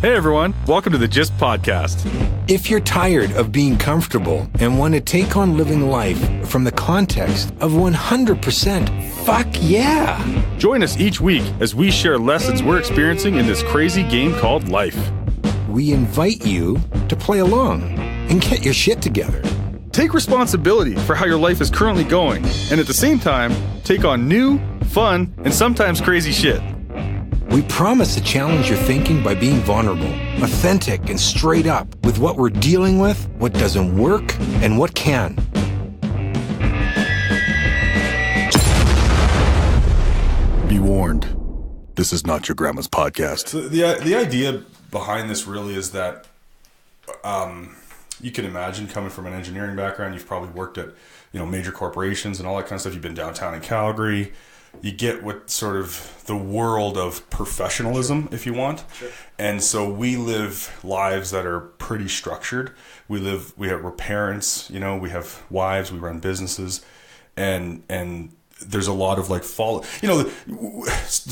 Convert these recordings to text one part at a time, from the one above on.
Hey everyone, welcome to the GYST Podcast. If you're tired of being comfortable and want to take on living life from the context of 100%, fuck yeah! Join us each week as we share lessons we're experiencing in this crazy game called life. We invite you to play along and get your shit together. Take responsibility for how your life is currently going, and at the same time, take on new, fun, and sometimes crazy shit. We promise to challenge your thinking by being vulnerable, authentic, and straight up with what we're dealing with, what doesn't work, and what can. Be warned, this is not your grandma's podcast. So the idea behind this really is that you can imagine, coming from an engineering background, you've probably worked at major corporations and all that kind of stuff. You've been downtown in Calgary. You get what sort of the world of professionalism, if you want. Sure. And so we live lives that are pretty structured. We're parents, we have wives, we run businesses, and there's a lot of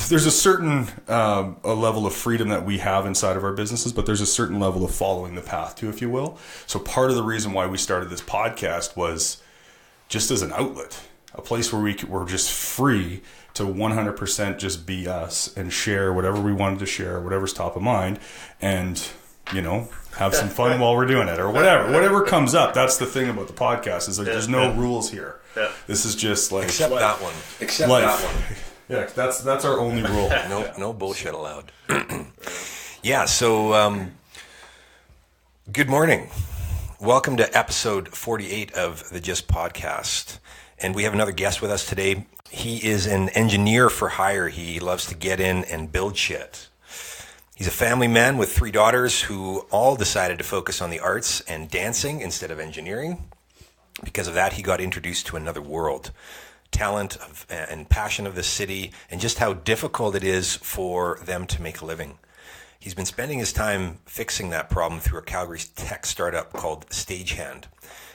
there's a certain a level of freedom that we have inside of our businesses, but there's a certain level of following the path too, if you will. So part of the reason why we started this podcast was just as an outlet, a place where we're just free to 100% just be us and share whatever we wanted to share, whatever's top of mind, and have some fun while we're doing it, or whatever comes up. That's the thing about the podcast, is there's no rules here. Yeah. This is just like except life. That one. Except life. That one. Yeah, that's our only rule. No bullshit allowed. Yeah. So, good morning. Welcome to episode 48 of the GYST Podcast. And we have another guest with us today. He is an engineer for hire. He loves to get in and build shit. He's a family man with 3 daughters who all decided to focus on the arts and dancing instead of engineering. Because of that, he got introduced to another world, talent and passion of the city, and just how difficult it is for them to make a living. He's been spending his time fixing that problem through a Calgary tech startup called Stagehand.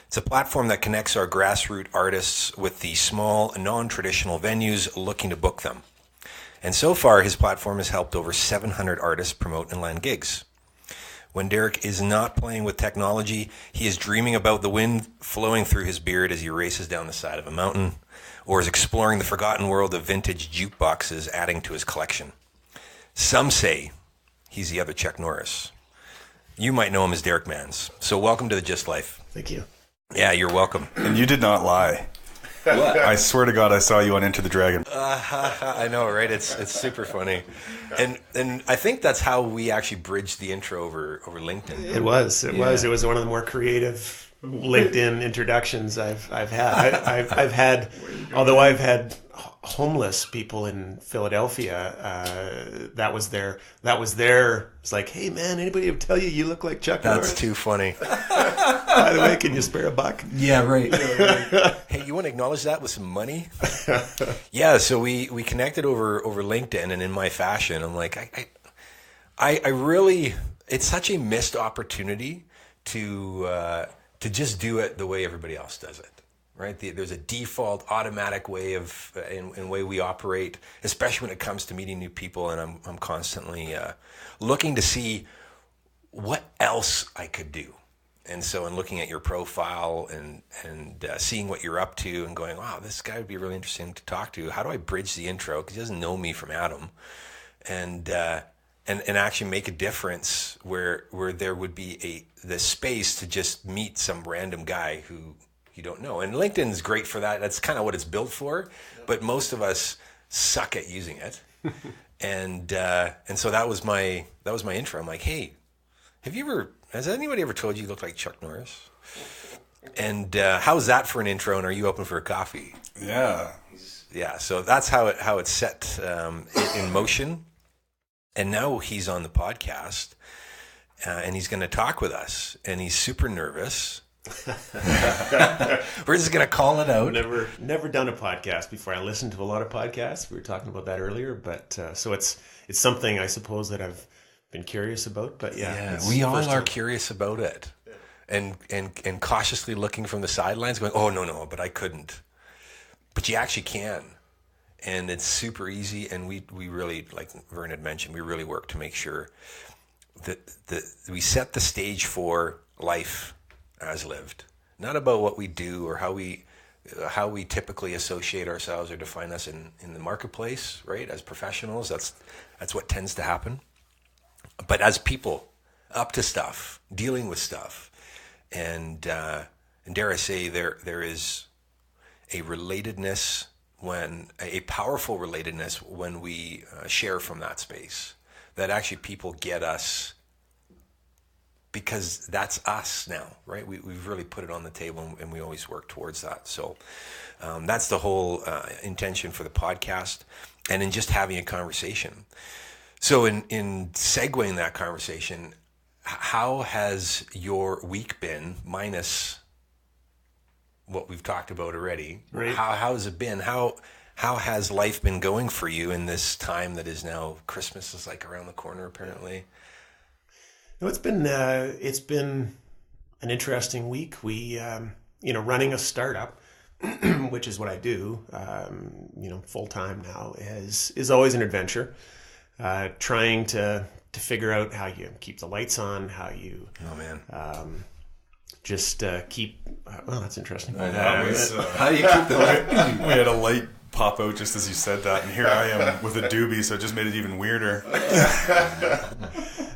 It's a platform that connects our grassroots artists with the small, non-traditional venues looking to book them. And so far, his platform has helped over 700 artists promote and land gigs. When Derek is not playing with technology, he is dreaming about the wind flowing through his beard as he races down the side of a mountain, or is exploring the forgotten world of vintage jukeboxes, adding to his collection. Some say he's the other Chuck Norris. You might know him as Derek Mans. So welcome to the GYST Life. Thank you. Yeah, you're welcome. And you did not lie. What? I swear to God, I saw you on Enter the Dragon. I know, right? It's super funny, and I think that's how we actually bridged the intro over LinkedIn. It was one of the more creative LinkedIn introductions I've had. I've had, although I've had homeless people in Philadelphia. That was their. It's like, hey man, anybody ever tell you look like Chuck Norris? That's too funny. By the way, can you spare $1? Yeah, right. Hey, you want to acknowledge that with some money? Yeah, so we connected over LinkedIn, and in my fashion, I'm like, I really, it's such a missed opportunity to just do it the way everybody else does it. Right, there's a default, automatic way in way we operate, especially when it comes to meeting new people. And I'm constantly looking to see what else I could do. And so, in looking at your profile and seeing what you're up to, and going, wow, this guy would be really interesting to talk to. How do I bridge the intro? Because he doesn't know me from Adam, and actually make a difference where there would be the space to just meet some random guy who you don't know. And LinkedIn is great for that. That's kind of what it's built for. But most of us suck at using it. and so that was my intro. I'm like, hey, has anybody ever told you look like Chuck Norris? And how's that for an intro? And are you open for a coffee? Yeah. Yeah. So that's how it's set in motion. And now he's on the podcast, and he's going to talk with us. And he's super nervous. We're just gonna call it out. Never done a podcast before. I listened to a lot of podcasts. We were talking about that earlier, but so it's something I suppose that I've been curious about. But yeah we all are curious about it, and cautiously looking from the sidelines, going, "Oh no, but I couldn't." But you actually can, and it's super easy. And we really, like Vern had mentioned, we really work to make sure we set the stage for life as lived, not about what we do or how we typically associate ourselves or define us in the marketplace, right? As professionals, that's what tends to happen. But as people, up to stuff, dealing with stuff, and dare I say, there is a relatedness, a powerful relatedness when we share from that space, that actually people get us because that's us now, right? We've really put it on the table, and we always work towards that. So that's the whole intention for the podcast, and in just having a conversation. So in segueing that conversation, how has your week been, minus what we've talked about already? Right. How has it been? How has life been going for you in this time that is now, Christmas is like around the corner, apparently? No, it's been an interesting week. We, running a startup, which is what I do, full time now, is always an adventure. Trying to figure out how you keep the lights on, how you keep. Well, that's interesting. How do you keep the light? We had a light pop out just as you said that, and here I am with a doobie, so it just made it even weirder.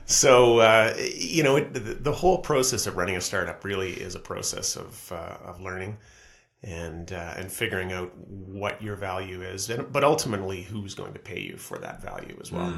So, the whole process of running a startup really is a process of learning and figuring out what your value is, but ultimately who's going to pay you for that value as well.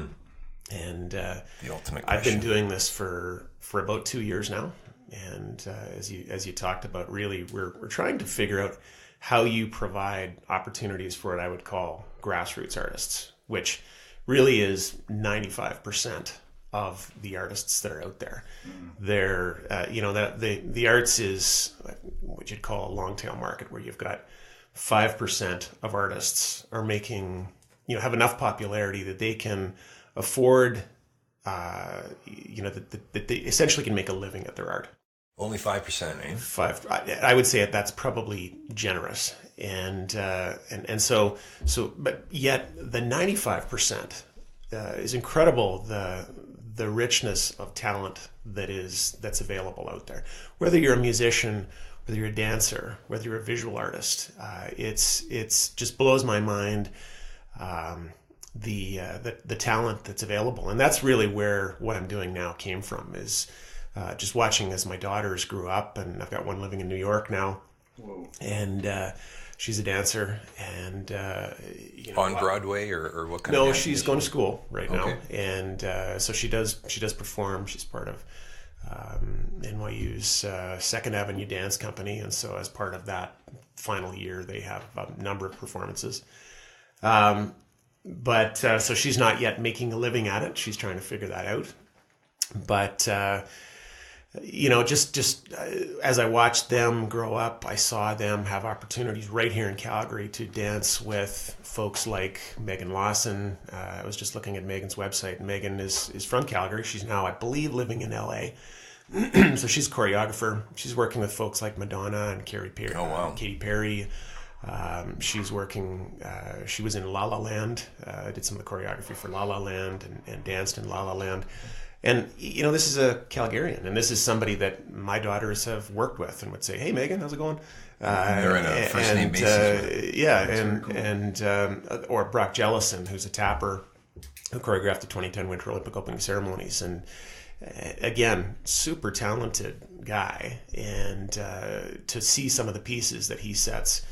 And the ultimate question. I've been doing this for about 2 years now, and as you talked about, really we're trying to figure out how you provide opportunities for what I would call grassroots artists, which really is 95% of the artists that are out there. They're, the arts is what you'd call a long tail market, where you've got 5% of artists are making, have enough popularity that they can afford, that they essentially can make a living at their art. Only 5%, eh? I would say that's probably generous, and so, but yet the 95% is incredible. The richness of talent that's available out there. Whether you're a musician, whether you're a dancer, whether you're a visual artist, it's just blows my mind the talent that's available, and that's really where what I'm doing now came from. Is just watching as my daughters grew up, and I've got one living in New York now. Whoa. And she's a dancer, and on Broadway or what kind? No, she's going to school right now, and so she does perform. She's part of NYU's Second Avenue Dance Company, and so as part of that final year, they have a number of performances. But so she's not yet making a living at it. She's trying to figure that out. But just as I watched them grow up, I saw them have opportunities right here in Calgary to dance with folks like Megan Lawson. I was just looking at Megan's website. Megan is from Calgary. She's now, I believe, living in LA. So she's a choreographer. She's working with folks like Madonna and Katy Perry. She's working. She was in La La Land. Did some of the choreography for La La Land and danced in La La Land. And, this is a Calgarian, and this is somebody that my daughters have worked with and would say, "Hey, Megan, how's it going?" They're in a first name basis. Or Brock Jellison, who's a tapper who choreographed the 2010 Winter Olympic opening ceremonies. And again, super talented guy. And to see some of the pieces that he sets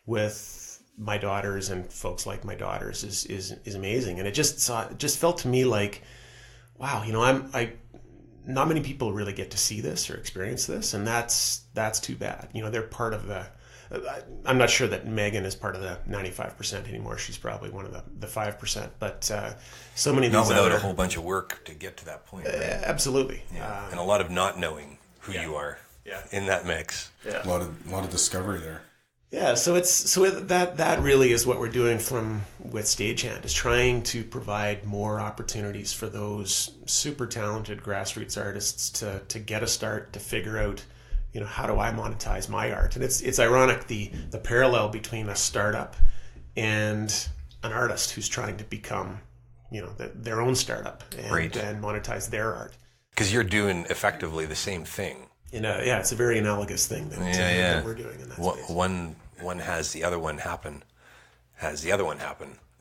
with my daughters and folks like my daughters is amazing. And it just felt to me like, wow, not many people really get to see this or experience this, and that's too bad. They're part of I'm not sure that Megan is part of the 95% anymore. She's probably one of the 5%, but so many of these without a whole bunch of work to get to that point. Right? Absolutely. Yeah. And a lot of not knowing who you are in that mix. Yeah. A lot of discovery there. Yeah, so that really is what we're doing with Stagehand, is trying to provide more opportunities for those super talented grassroots artists to get a start, to figure out, how do I monetize my art? And it's ironic, the parallel between a startup and an artist who's trying to become, their own startup and monetize their art. Because you're doing effectively the same thing. It's a very analogous thing that we're doing in that space. One has the other one happen.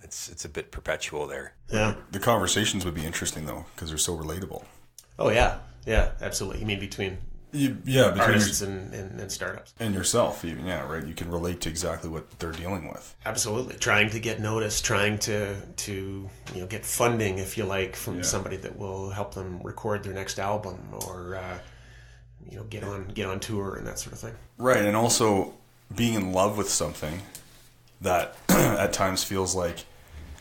It's a bit perpetual there. Yeah. The conversations would be interesting though, because they're so relatable. Oh yeah, absolutely. You mean between between artists and startups and yourself, even right? You can relate to exactly what they're dealing with. Absolutely, trying to get noticed, trying to get funding, if you like, from somebody that will help them record their next album or get on tour and that sort of thing. Right, and also being in love with something that at times feels like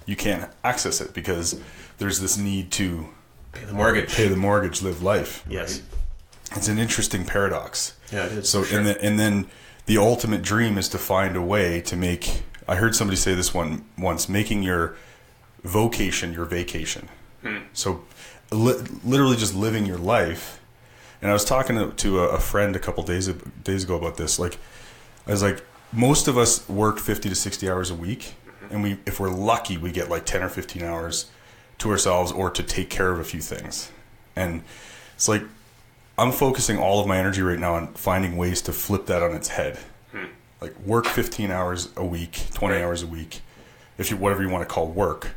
you can't access it because there's this need to pay the mortgage, live life. Yes. Right? It's an interesting paradox. Yeah, it is. So, sure. and then the ultimate dream is to find a way to make, I heard somebody say this once, making your vocation your vacation. So literally just living your life. And I was talking to a friend a couple days ago about this. Like, I was like, most of us work 50 to 60 hours a week, and if we're lucky, we get like 10 or 15 hours to ourselves or to take care of a few things. And it's like, I'm focusing all of my energy right now on finding ways to flip that on its head. Like, work 15 hours a week, 20 hours a week, whatever you want to call work,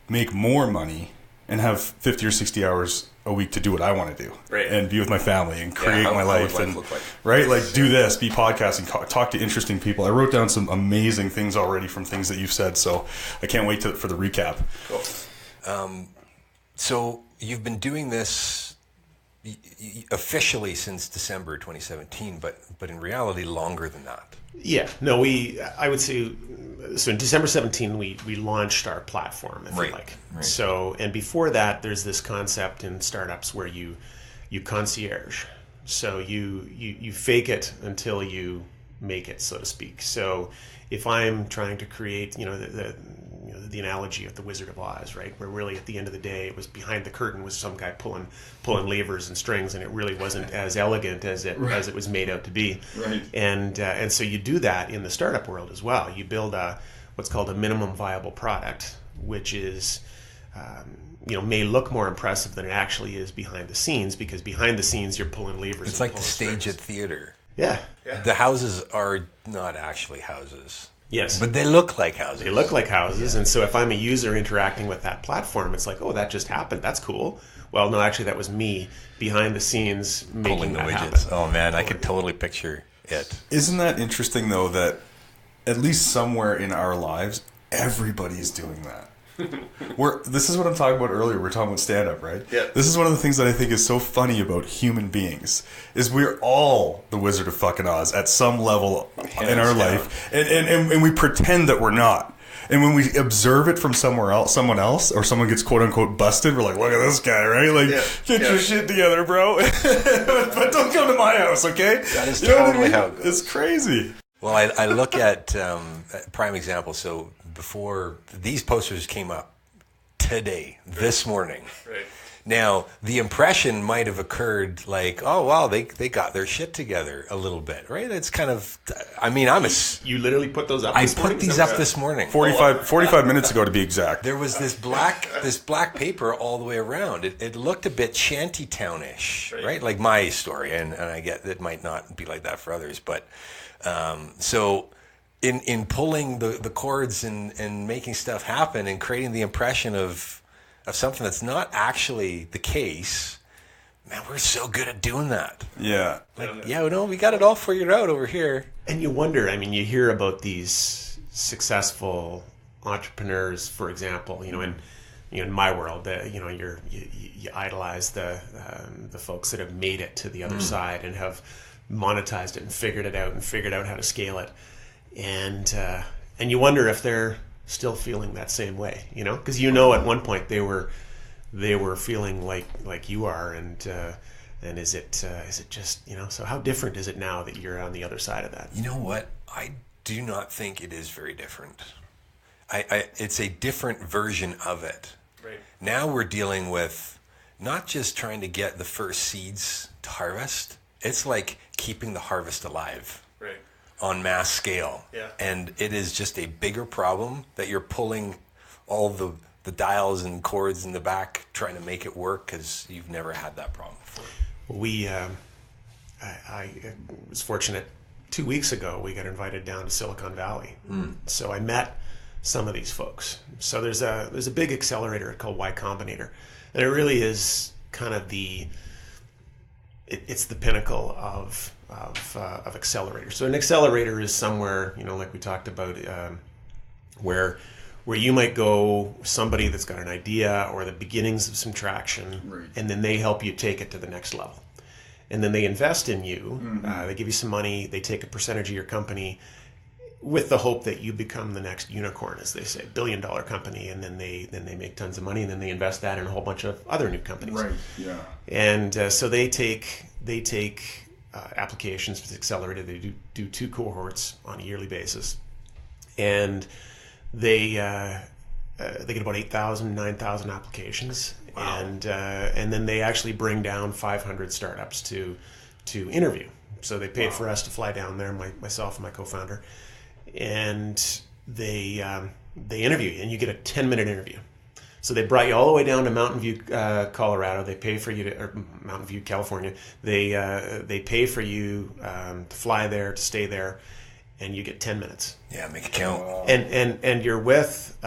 make more money, and have 50 or 60 hours a week to do what I want to do, and be with my family and create my life, and look like? Right, like do this, be podcasting, talk to interesting people. I wrote down some amazing things already from things that you've said, so I can't wait for the recap. Cool. So you've been doing this officially since December 2017, but in reality longer than that. Yeah, no, I would say, so in December 17, we launched our platform, if you like. Right. So, and before that, there's this concept in startups where you concierge. So you fake it until you make it, so to speak. So if I'm trying to create, the analogy of the Wizard of Oz, right? Where really at the end of the day, it was behind the curtain was some guy pulling levers and strings, and it really wasn't as elegant as it was made out to be. Right. And so you do that in the startup world as well. You build what's called a minimum viable product, which is may look more impressive than it actually is behind the scenes, because behind the scenes you're pulling levers. It's like the stage at theater. Yeah. The houses are not actually houses. Yes. But they look like houses. They look like houses. And so if I'm a user interacting with that platform, it's like, oh, that just happened. That's cool. Well, no, actually, that was me behind the scenes making that happen. Oh, man, I could totally picture it. Isn't that interesting, though, that at least somewhere in our lives, everybody's doing that? This is what I'm talking about earlier. We're talking about stand-up, right? Yeah. This is one of the things that I think is so funny about human beings, is we're all the Wizard of fucking Oz at some level in our life, and we pretend that we're not. And when we observe it from someone else, or someone gets quote unquote busted, we're like, look at this guy, right? Like, get your shit together, bro. But don't come to my house, okay? That is totally how it goes. It's crazy. Well, I look at prime example. So before these posters came up today, this morning. Right. Now, the impression might have occurred like, oh, wow, they got their shit together a little bit, right? It's kind of, You literally put those up I this morning? put these up this morning. 45 minutes ago, to be exact. There was this black paper all the way around. It looked a bit shantytownish, right? Like my story, and I get it might not be like that for others, but so in pulling the cords and making stuff happen and creating the impression of something that's not actually the case, man, we're so good at doing that. Yeah. We got it all figured out over here. And you wonder, you hear about these successful entrepreneurs, for example, in my world, you idolize the folks that have made it to the other side and have monetized it and figured it out and figured out how to scale it. And you wonder if they're still feeling that same way, because at one point they were feeling like you are, and is it just so how different is it now that you're on the other side of that? You know what? I do not think it is very different. It's a different version of it. Right. Now we're dealing with not just trying to get the first seeds to harvest. It's like keeping the harvest alive. Right. On mass scale. Yeah. And it is just a bigger problem that you're pulling all the the dials and chords in the back trying to make it work, because you've never had that problem before? I was fortunate. 2 weeks ago, we got invited down to Silicon Valley. So I met some of these folks. So there's a big accelerator called Y Combinator, and it really is kind of it's the pinnacle of accelerator. So an accelerator is somewhere, like we talked about, where you might go, somebody that's got an idea or the beginnings of some traction, right, and then they help you take it to the next level. And then they invest in you. They give you some money. They take a percentage of your company with the hope that you become the next unicorn, as they say, $1 billion company. And then they make tons of money, and then they invest that in a whole bunch of other new companies. Right. Yeah. And so they take applications for the accelerator. They do 2 cohorts on a yearly basis, and they get about 8,000, 9,000 applications. Wow. And then they actually bring down 500 startups to interview. So they paid for us to fly down there, myself and my co-founder, and they interview you, and you get a 10-minute interview. So they brought you all the way down to Mountain View, Colorado. They pay for you or Mountain View, California. They pay for you to fly there, to stay there, and you get 10 minutes. Yeah, make it count. And you're with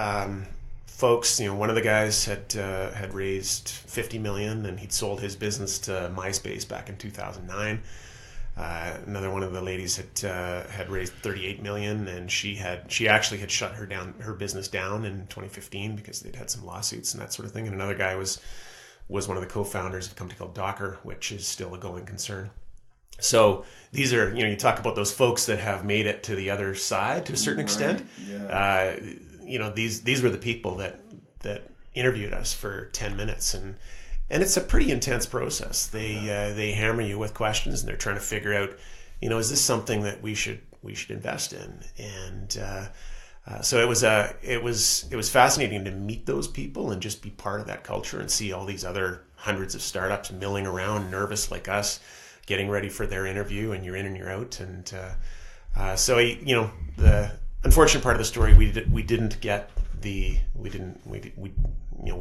folks. One of the guys had raised $50 million, and he'd sold his business to MySpace back in 2009. Another one of the ladies had raised $38 million, and she actually had shut her business down in 2015 because they'd had some lawsuits and that sort of thing. And another guy was one of the co-founders of a company called Docker, which is still a going concern. So these are, you talk about those folks that have made it to the other side to a certain extent. Yeah. These were the people that interviewed us for 10 minutes, and it's a pretty intense process. They hammer you with questions, and they're trying to figure out, is this something that we should invest in? And so it was fascinating to meet those people and just be part of that culture and see all these other hundreds of startups milling around, nervous like us, getting ready for their interview, and you're in and you're out. And so the unfortunate part of the story, we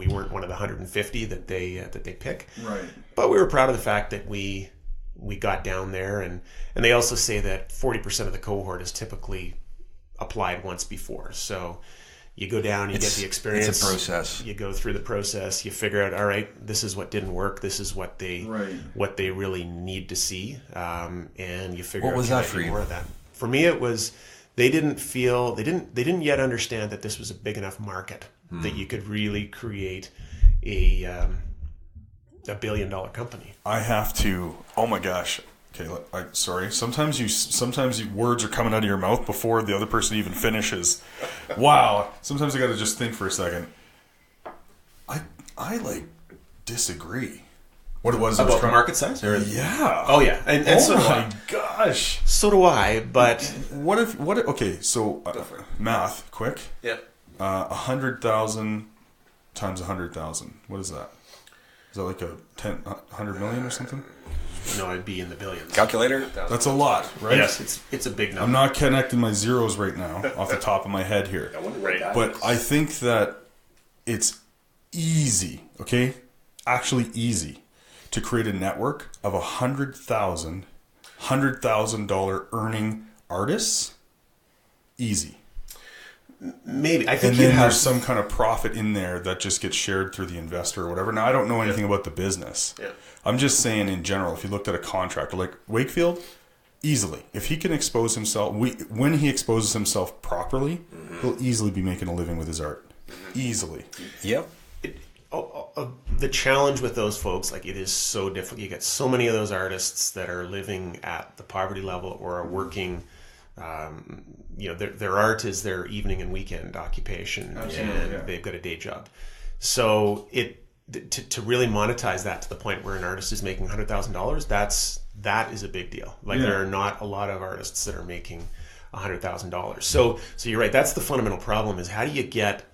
weren't one of the 150 that they pick. Right. But we were proud of the fact that we got down there, and they also say that 40% of the cohort is typically applied once before. So you go down, you get the experience. It's a process. You go through the process. You figure out, all right, this is what didn't work. This is what they really need to see, and you figure out. What was that for you? More of that. For me, it was they didn't yet understand that this was a big enough market that you could really create a $1 billion company. I have to. Oh my gosh. Okay, sorry. Sometimes words are coming out of your mouth before the other person even finishes. Wow. Sometimes I got to just think for a second. I disagree. What it was about the market size? Yeah. Oh yeah. And so my gosh. So do I. But okay. So math, quick. Yep. 100,000 times 100,000. What is that? Is that like 100 million or something? No, I'd be in the billions. Calculator? That's a lot, right? Yes, it's a big number. I'm not connecting my zeros right now off the top of my head here. But I think that it's easy, okay? Actually easy to create a network of $100,000 earning artists. Easy. Maybe. I think and then there's some kind of profit in there that just gets shared through the investor or whatever. Now, I don't know anything about the business. Yeah. I'm just saying in general, if you looked at a contractor like Wakefield, easily, if he can expose himself, when he exposes himself properly, he'll easily be making a living with his art. Easily. Yep. The challenge with those folks, it is so difficult. You get so many of those artists that are living at the poverty level or are working. Their art is their evening and weekend occupation. Absolutely, and they've got a day job. So to really monetize that to the point where an artist is making $100,000, that is a big deal. There are not a lot of artists that are making $100,000. So you're right. That's the fundamental problem: is how do you get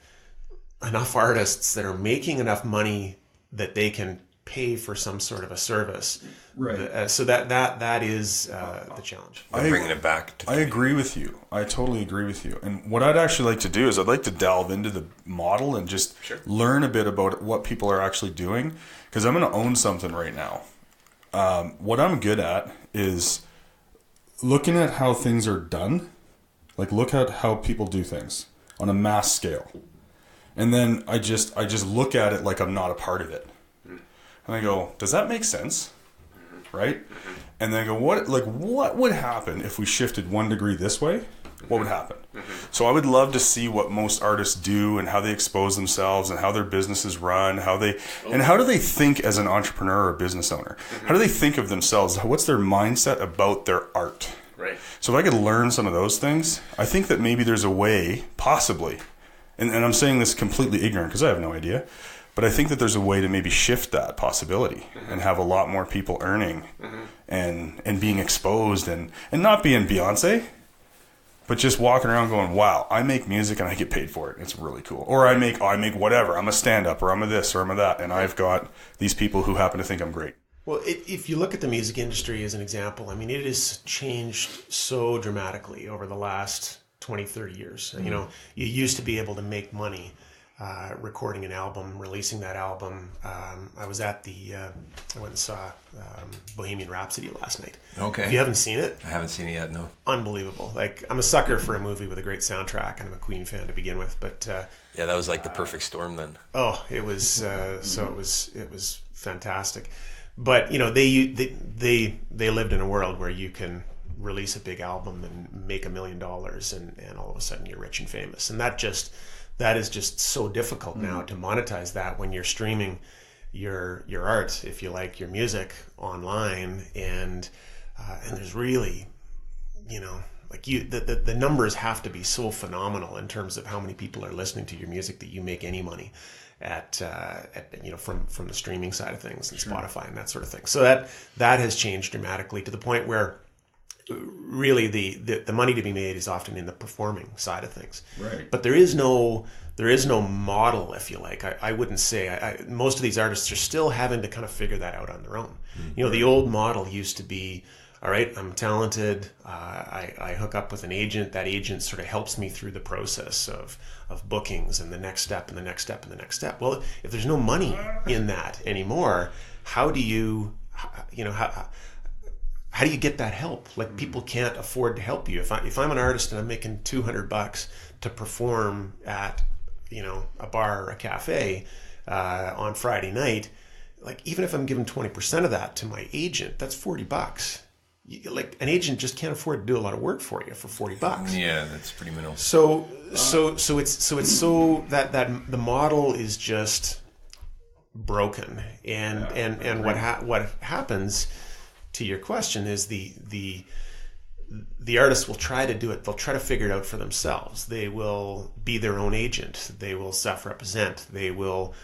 enough artists that are making enough money that they can pay for some sort of a service. Right. So that is the challenge. Bringing it back to I agree with you. I totally agree with you. And what I'd actually like to do is I'd like to delve into the model and just learn a bit about what people are actually doing, because I'm going to own something right now. What I'm good at is looking at how things are done. Like, look at how people do things on a mass scale. And then I just look at it like I'm not a part of it. And I go, does that make sense? Right? And then I go, what would happen if we shifted 1 degree this way? What would happen? So I would love to see what most artists do and how they expose themselves and how their businesses run, how do they think as an entrepreneur or business owner? How do they think of themselves? What's their mindset about their art? Right. So if I could learn some of those things, I think that maybe there's a way, possibly, and I'm saying this completely ignorant because I have no idea, but I think that there's a way to maybe shift that possibility and have a lot more people earning and being exposed and not being Beyonce, but just walking around going, wow, I make music and I get paid for it. It's really cool. Or I make whatever. I'm a stand-up, or I'm a this, or I'm a that, and I've got these people who happen to think I'm great. Well, if you look at the music industry as an example, I mean, it has changed so dramatically over the last 20, 30 years. You know, you used to be able to make money recording an album, releasing that album. I was at I went and saw Bohemian Rhapsody last night. Okay. If you haven't seen it? I haven't seen it yet, no. Unbelievable. Like, I'm a sucker for a movie with a great soundtrack, and I'm a Queen fan to begin with. But yeah, that was like the perfect storm then. oh, it was so it was fantastic. But you know, they lived in a world where you can release a big album and make $1 million, and all of a sudden you're rich and famous. And that is just so difficult now to monetize that when you're streaming your art, if you like, your music online, and there's really, you know, like the numbers have to be so phenomenal in terms of how many people are listening to your music that you make any money at you know, from the streaming side of things and Spotify and that sort of thing. So that has changed dramatically to the point where really the money to be made is often in the performing side of things. Right. But there is no model, if you like. I wouldn't say most of these artists are still having to kind of figure that out on their own. You know, the old model used to be, all right, I'm talented. I hook up with an agent. That agent sort of helps me through the process of bookings and the next step and the next step and the next step. Well, if there's no money in that anymore, how do you get that help? Like, people can't afford to help you. If I'm an artist and I'm making $200 to perform at, you know, a bar or a cafe on Friday night, like, even if I'm giving 20% of that to my agent, that's $40. Like, an agent just can't afford to do a lot of work for you for $40. Yeah, that's pretty minimal. So it's so that the model is just broken, and what happens, to your question, is the artist will try to do it. They'll try to figure it out for themselves. They will be their own agent. They will self-represent. They will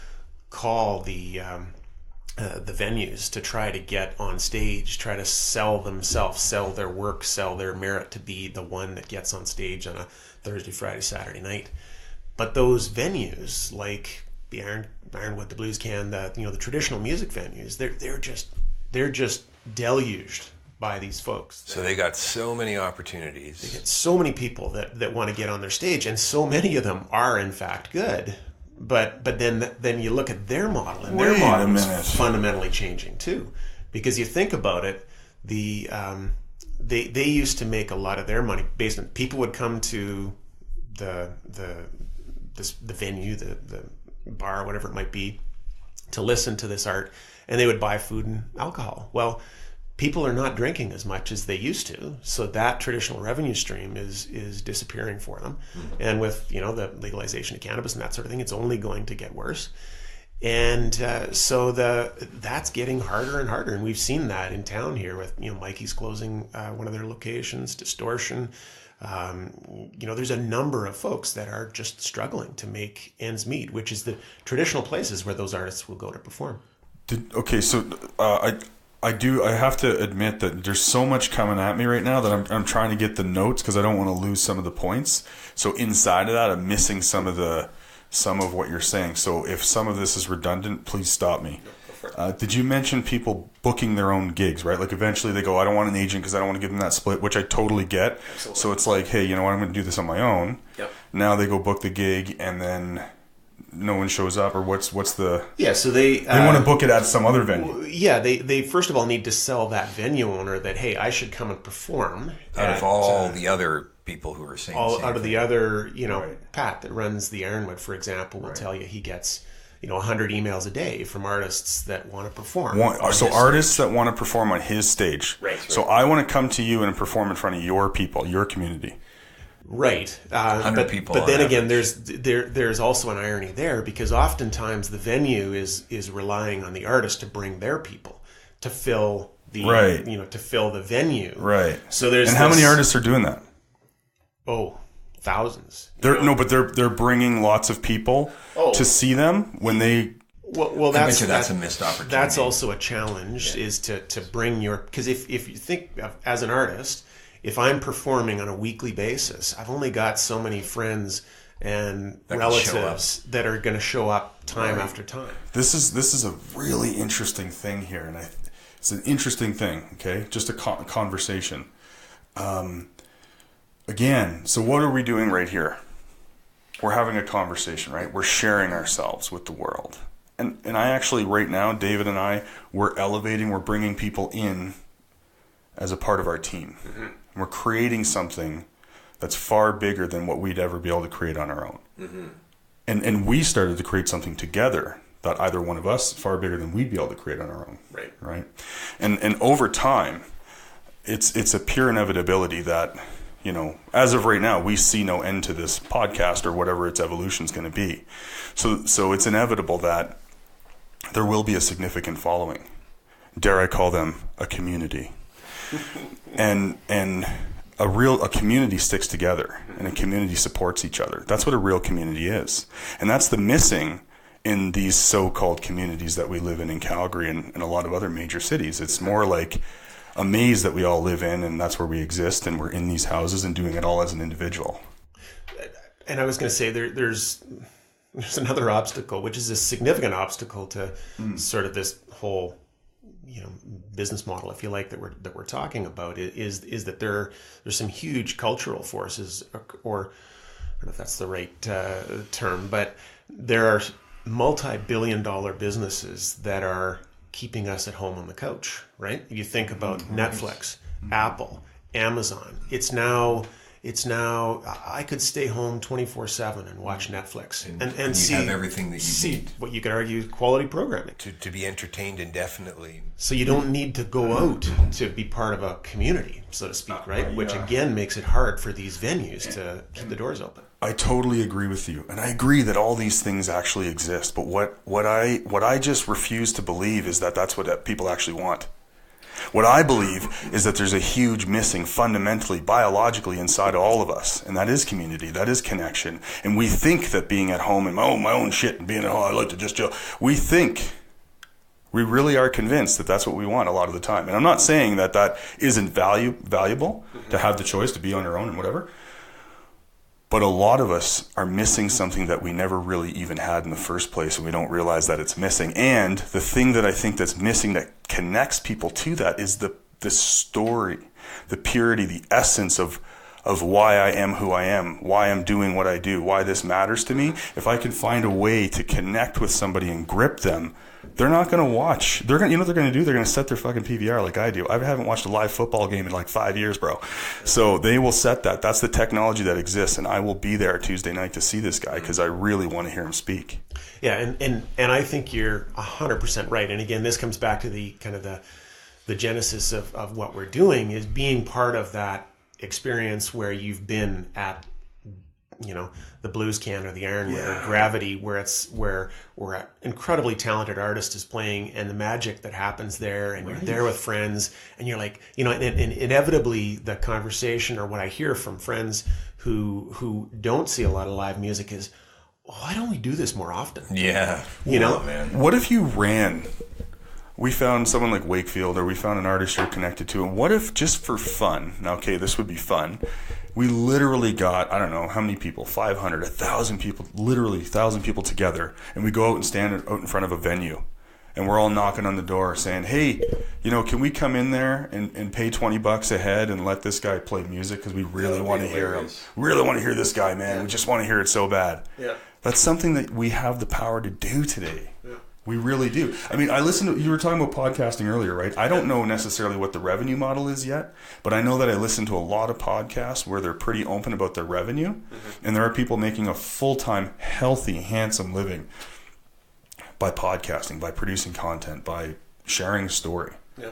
call the venues to try to get on stage, try to sell themselves, sell their work, sell their merit to be the one that gets on stage on a Thursday, Friday, Saturday night. But those venues, like the Ironwood, the Blues Can, the traditional music venues, they're just deluged by these folks. So they got so many opportunities. They get so many people that want to get on their stage, and so many of them are in fact good. But then you look at their model, and their model is fundamentally changing too, because you think about it, they used to make a lot of their money based on people would come to the venue, the bar, whatever it might be, to listen to this art, and they would buy food and alcohol. Well, people are not drinking as much as they used to, so that traditional revenue stream is disappearing for them. And with the legalization of cannabis and that sort of thing, it's only going to get worse. And so that's getting harder and harder, and we've seen that in town here with Mikey's closing one of their locations, Distortion. There's a number of folks that are just struggling to make ends meet, which is the traditional places where those artists will go to perform. I have to admit that there's so much coming at me right now that I'm trying to get the notes because I don't want to lose some of the points. So inside of that, I'm missing some of what you're saying. So if some of this is redundant, please stop me. Did you mention people booking their own gigs, right? Like eventually they go, I don't want an agent because I don't want to give them that split, which I totally get. Absolutely. So it's like, hey, you know what, I'm going to do this on my own. Yep. Now they go book the gig and then no one shows up, or what's the... Yeah, so they want to book it at some other venue. Yeah, they first of all need to sell that venue owner that, hey, I should come and perform. Out of all the other people who are saying all the same out of thing. the other, Right. Pat that runs the Ironwood, for example, will tell you he gets 100 emails a day from artists that want to perform. So artists that want to perform on his stage. Right. So I want to come to you and perform in front of your people, your community. Right. 100 people But on then again, average. there's also an irony there, because oftentimes the venue is relying on the artist to bring their people to fill the Right. to fill the venue. Right. So there's And how many artists are doing that? Oh, thousands. They're bringing lots of people to see them when they... Well, I bet you that's a missed opportunity. That's also a challenge, is to bring your... Because if you think of, as an artist, if I'm performing on a weekly basis, I've only got so many friends and That can show relatives that are going to show up time after time. This is a really interesting thing here, and it's an interesting thing, okay? Just a conversation. Again, so what are we doing right here? We're having a conversation, right? We're sharing ourselves with the world. And I actually, right now, David and I, we're elevating, we're bringing people in as a part of our team. Mm-hmm. We're creating something that's far bigger than what we'd ever be able to create on our own. Mm-hmm. And we started to create something together that either one of us, far bigger than we'd be able to create on our own. Right? And over time, it's a pure inevitability that, as of right now, we see no end to this podcast or whatever its evolution is going to be. So it's inevitable that there will be a significant following. Dare I call them a community. and a community sticks together, and a community supports each other. That's what a real community is. And that's the missing in these so-called communities that we live in Calgary and a lot of other major cities. It's more like a maze that we all live in, and that's where we exist, and we're in these houses and doing it all as an individual. And I was going to say there's another obstacle, which is a significant obstacle to sort of this whole business model, if you like, that we're talking about, is that there's some huge cultural forces, or I don't know if that's the right term, but there are multi-billion-dollar businesses that are keeping us at home on the couch, right? You think about Netflix, Apple, Amazon. It's now I could stay home 24/7 and watch Netflix and you see have everything that you need. What you could argue is quality programming. To be entertained indefinitely. So you don't need to go out to be part of a community, so to speak, right? Which again makes it hard for these venues to keep the doors open. I totally agree with you, and I agree that all these things actually exist. But what I just refuse to believe is that that's what people actually want. What I believe is that there's a huge missing fundamentally, biologically inside all of us, and that is community, that is connection. And we think that being at home and my own shit and being at home, I like to just chill. We really are convinced that that's what we want a lot of the time. And I'm not saying that isn't valuable to have the choice to be on your own and whatever. But a lot of us are missing something that we never really even had in the first place, and we don't realize that it's missing. And the thing that I think that's missing that connects people to that is the story, the purity, the essence of why I am who I am, why I'm doing what I do, why this matters to me. If I can find a way to connect with somebody and grip them, they're not going to watch. You know what they're going to do? They're going to set their fucking PVR like I do. I haven't watched a live football game in like 5 years, bro. So they will set that. That's the technology that exists, and I will be there Tuesday night to see this guy because I really want to hear him speak. Yeah, and I think you're 100% right. And again, this comes back to the kind of the genesis of what we're doing, is being part of that experience where you've been at the Blues Can or the Ironwood or Gravity, where an incredibly talented artist is playing, and the magic that happens there, and you're there with friends, and you're like, and inevitably the conversation, or what I hear from friends who don't see a lot of live music, is, why don't we do this more often? Yeah. Man. What if you ran? We found someone like Wakefield, or we found an artist you're connected to, and what if, just for fun, now, okay, this would be fun, we literally got, I don't know how many people, 500, 1,000 people, literally 1,000 people together, and we go out and stand out in front of a venue, and we're all knocking on the door saying, hey, can we come in there and pay $20 a head and let this guy play music because we really want to hear him. We really want to hear this guy, man. We just want to hear it so bad. Yeah. That's something that we have the power to do today. Yeah. We really do. I mean, you were talking about podcasting earlier, right? I don't know necessarily what the revenue model is yet, but I know that I listen to a lot of podcasts where they're pretty open about their revenue, and there are people making a full-time, healthy, handsome living by podcasting, by producing content, by sharing a story. Yeah.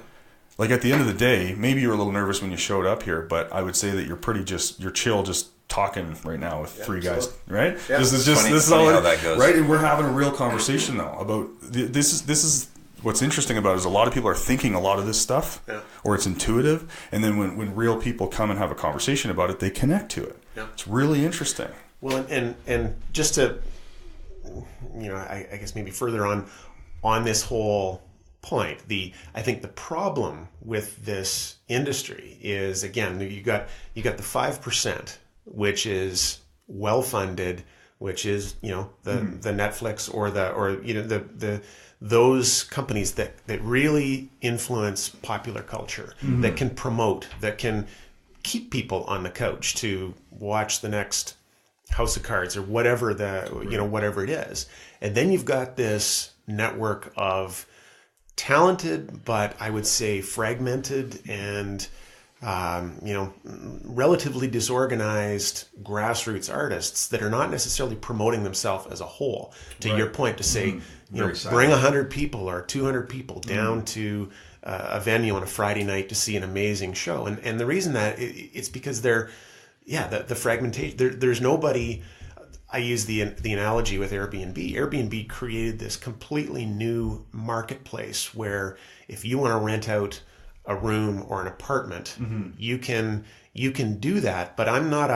Like at the end of the day, maybe you were a little nervous when you showed up here, but I would say that you're chill, just talking right now with three guys, right? Yeah. This is all how that goes, right? And we're having a real conversation though about this is what's interesting about it is a lot of people are thinking a lot of this stuff, or it's intuitive, and then when real people come and have a conversation about it, they connect to it. Yeah. It's really interesting. Well, and just to, I guess maybe further on this whole point, I think the problem with this industry is, again, you got the 5%, which is well funded, which is the Netflix or the those companies that really influence popular culture, that can promote, that can keep people on the couch to watch the next House of Cards or whatever whatever it is. And then you've got this network of talented, but I would say fragmented and relatively disorganized grassroots artists that are not necessarily promoting themselves as a whole. To your point, to say, bring 100 people or 200 people down to a venue on a Friday night to see an amazing show. And the reason that it's because the fragmentation. There's nobody. I use the analogy with Airbnb. Airbnb created this completely new marketplace where if you want to rent out a room or an apartment, you can do that. But I'm not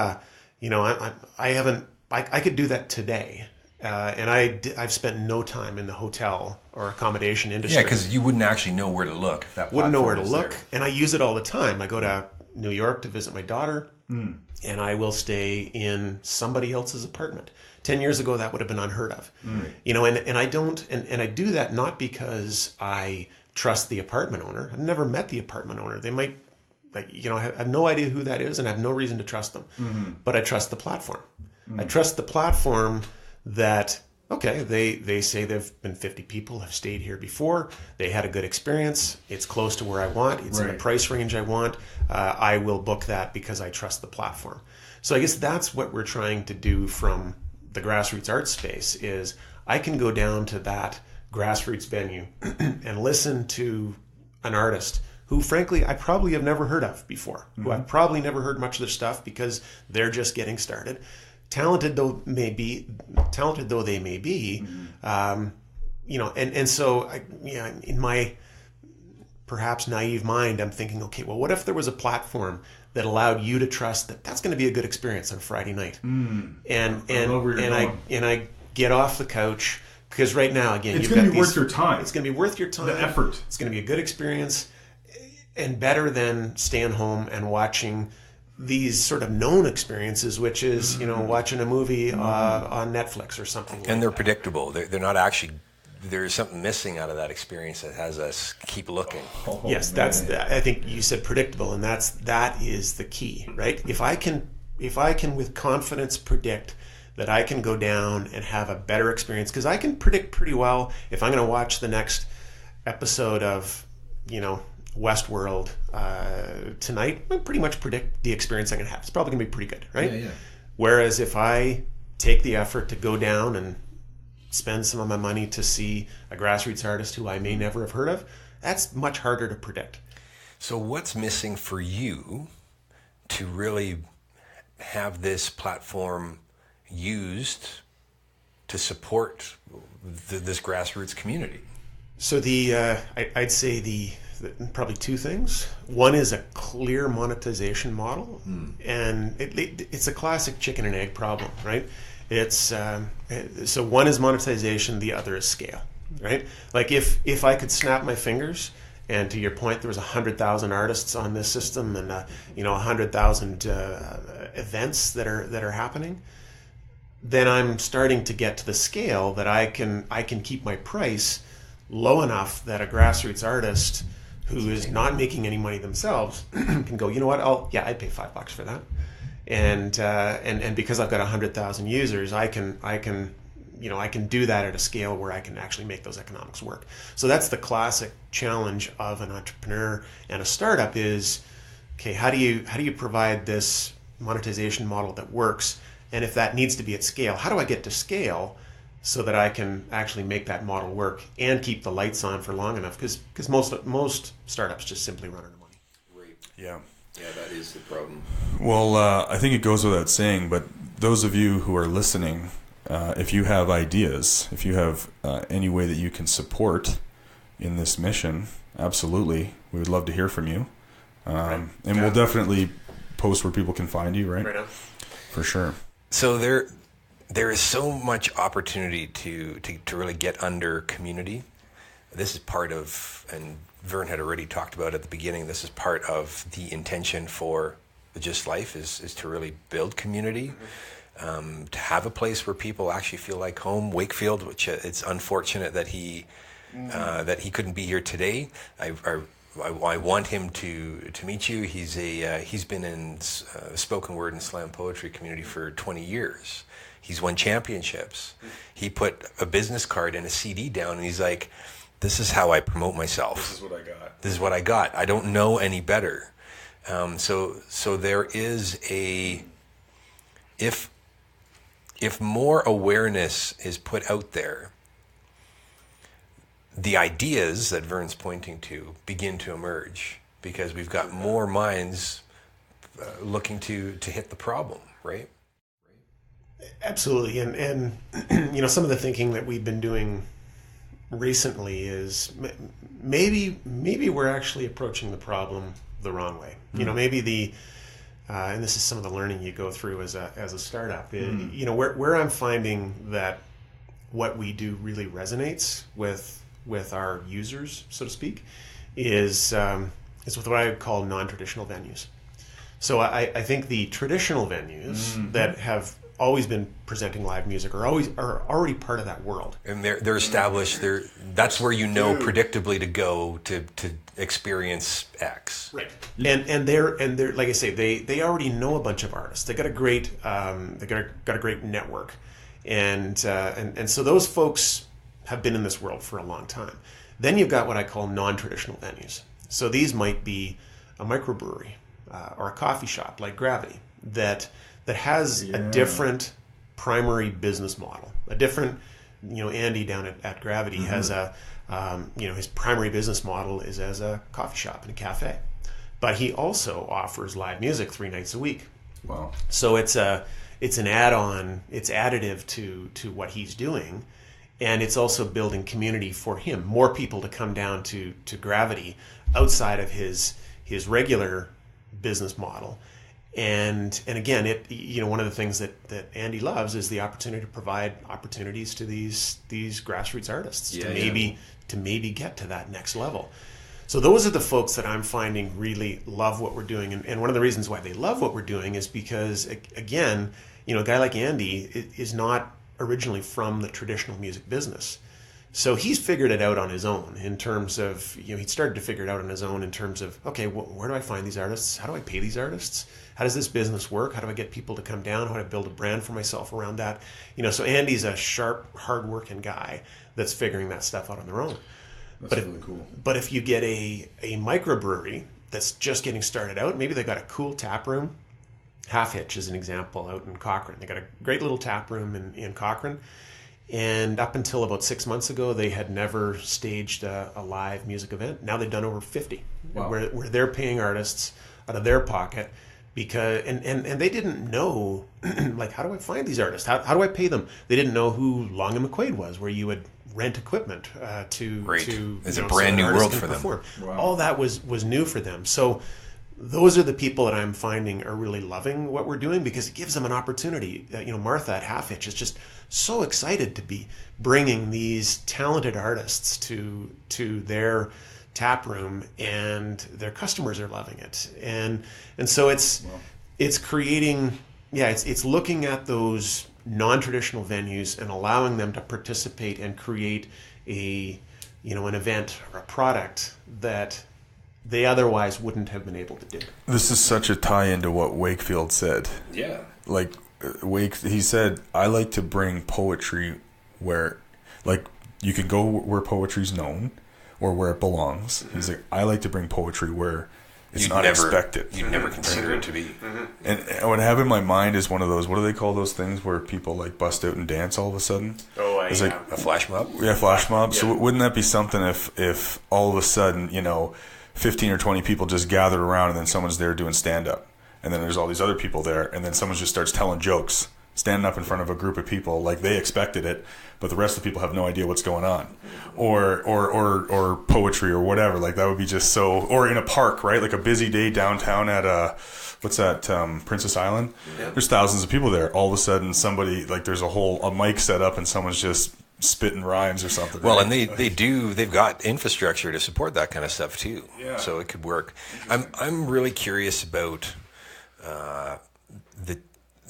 I could do that today. And I've spent no time in the hotel or accommodation industry. Yeah, because you wouldn't actually know where to look. If that wouldn't know where to was look. there. And I use it all the time. I go to New York to visit my daughter, and I will stay in somebody else's apartment. 10 years ago, that would have been unheard of. And I don't, and I do that not because I trust the apartment owner. I've never met the apartment owner. They might, I have no idea who that is, and I have no reason to trust them. But I trust the platform. I trust the platform that, okay, they say there've been 50 people have stayed here before. They had a good experience. It's close to where I want. It's in the price range I want. I will book that because I trust the platform. So I guess that's what we're trying to do from the grassroots art space is I can go down to that grassroots venue and listen to an artist who, frankly, I probably have never heard of before, who I've probably never heard much of their stuff because they're just getting started. Talented though they may be, and so in my perhaps naive mind, I'm thinking, okay, well, what if there was a platform that allowed you to trust that that's going to be a good experience on Friday night, and I get off the couch. Because right now, again, it's going to be worth your time. It's going to be worth your time. The effort. It's going to be a good experience, and better than staying home and watching these sort of known experiences, which is watching a movie on Netflix or something. And they're predictable. They're not actually. There's something missing out of that experience that has us keep looking. Yes, I think you said predictable, and that is the key, right? If I can with confidence predict that I can go down and have a better experience, because I can predict pretty well if I'm going to watch the next episode of, Westworld tonight. I pretty much predict the experience I'm going to have. It's probably going to be pretty good, right? Yeah. Whereas if I take the effort to go down and spend some of my money to see a grassroots artist who I may never have heard of, that's much harder to predict. So what's missing for you to really have this platform used to support this grassroots community? So I'd say the probably two things. One is a clear monetization model, and it's a classic chicken and egg problem, right? It's so one is monetization, the other is scale, right? Like if I could snap my fingers, and to your point, there was 100,000 artists on this system, and 100,000 events that are happening, then I'm starting to get to the scale that I can keep my price low enough that a grassroots artist who is not making any money themselves can go, you know what, I'd pay $5 for that. And because I've got 100,000 users, I can do that at a scale where I can actually make those economics work. So that's the classic challenge of an entrepreneur and a startup is, okay, how do you provide this monetization model that works? And if that needs to be at scale, how do I get to scale so that I can actually make that model work and keep the lights on for long enough? Because most startups just simply run out of money. Right. Yeah. Yeah, that is the problem. Well, I think it goes without saying, but those of you who are listening, if you have ideas, if you have any way that you can support in this mission, absolutely, we would love to hear from you. And we'll definitely post where people can find you, right? Right on. For sure. So there is so much opportunity to really get under community. This is part of, and Vern had already talked about at the beginning, this is part of the intention for the GYST Life is to really build community, to have a place where people actually feel like home. Wakefield, which it's unfortunate that he couldn't be here today. I want him to meet you. He's been in spoken word and slam poetry community for 20 years. He's won championships. He put a business card and a CD down, and he's like, "This is how I promote myself. This is what I got. This is what I got. I don't know any better." So there is if more awareness is put out there, the ideas that Vern's pointing to begin to emerge because we've got more minds looking to hit the problem, right? Absolutely. And some of the thinking that we've been doing recently is maybe we're actually approaching the problem the wrong way. Maybe and this is some of the learning you go through as a startup. Where I'm finding that what we do really resonates with our users, so to speak, is with what I would call non-traditional venues. So I think the traditional venues that have always been presenting live music are already part of that world. And they're established. That's where predictably to go to experience X. Right. And they're like I say, they already know a bunch of artists. They got a great great network, and so those folks have been in this world for a long time. Then you've got what I call non-traditional venues. So these might be a microbrewery or a coffee shop like Gravity that has a different primary business model. A different, Andy down at Gravity has his primary business model is as a coffee shop and a cafe. But he also offers live music 3 nights a week. Wow. So it's an add-on, it's additive to what he's doing. And it's also building community for him, more people to come down to Gravity outside of his regular business model. And again, one of the things that Andy loves is the opportunity to provide opportunities to these grassroots artists to maybe get to that next level. So those are the folks that I'm finding really love what we're doing. And one of the reasons why they love what we're doing is because, again, a guy like Andy is not originally from the traditional music business. So he's figured it out on his own in terms of, he started to figure it out on his own in terms of, okay, where do I find these artists? How do I pay these artists? How does this business work? How do I get people to come down? How do I build a brand for myself around that? So Andy's a sharp, hardworking guy that's figuring that stuff out on their own. That's really cool. But if you get a microbrewery that's just getting started out, maybe they've got a cool tap room. Half Hitch is an example out in Cochrane. They got a great little tap room in Cochrane. And up until about 6 months ago, they had never staged a live music event. Now they've done over 50, wow, where they're paying artists out of their pocket because and they didn't know, like, how do I find these artists? How do I pay them? They didn't know who Long and McQuaid was, where you would rent equipment to it's a brand new world for them. Wow. All that was new for them. So those are the people that I'm finding are really loving what we're doing because it gives them an opportunity. Martha at Half Hitch is just so excited to be bringing these talented artists to their tap room, and their customers are loving it. And so it's creating, it's looking at those non-traditional venues and allowing them to participate and create a an event or a product that they otherwise wouldn't have been able to do. This is such a tie into what Wakefield said. Yeah. Like he said, I like to bring poetry where, like, you can go where poetry's known or where it belongs. Mm-hmm. He's like, I like to bring poetry where it's not expected. You'd never consider it to be. Mm-hmm. And what I have in my mind is one of those, what do they call those things where people like bust out and dance all of a sudden? It's like a flash mob? Yeah, flash mob. Yeah. So wouldn't that be something if all of a sudden, 15 or 20 people just gathered around and then someone's there doing stand-up. And then there's all these other people there, and then someone just starts telling jokes, standing up in front of a group of people like they expected it, but the rest of the people have no idea what's going on. Or poetry or whatever. Like that would be just so, or in a park, right? Like a busy day downtown at what's that, Princess Island? Yeah. There's thousands of people there. All of a sudden somebody, like there's a mic set up and someone's just spitting rhymes or something. Well, right? and they've got infrastructure to support that kind of stuff too. Yeah. So it could work. I'm really curious about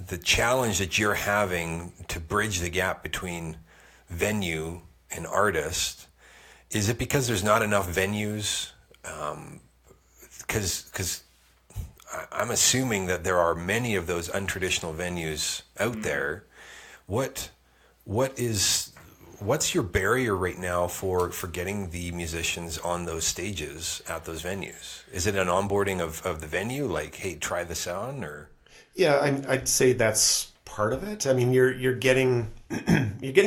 the challenge that you're having to bridge the gap between venue and artist. Is it because there's not enough venues? Because I'm assuming that there are many of those untraditional venues out there. What's your barrier right now for getting the musicians on those stages at those venues? Is it an onboarding of the venue? Like, hey, try this on, or? Yeah, I'd say that's part of it. I mean, you're getting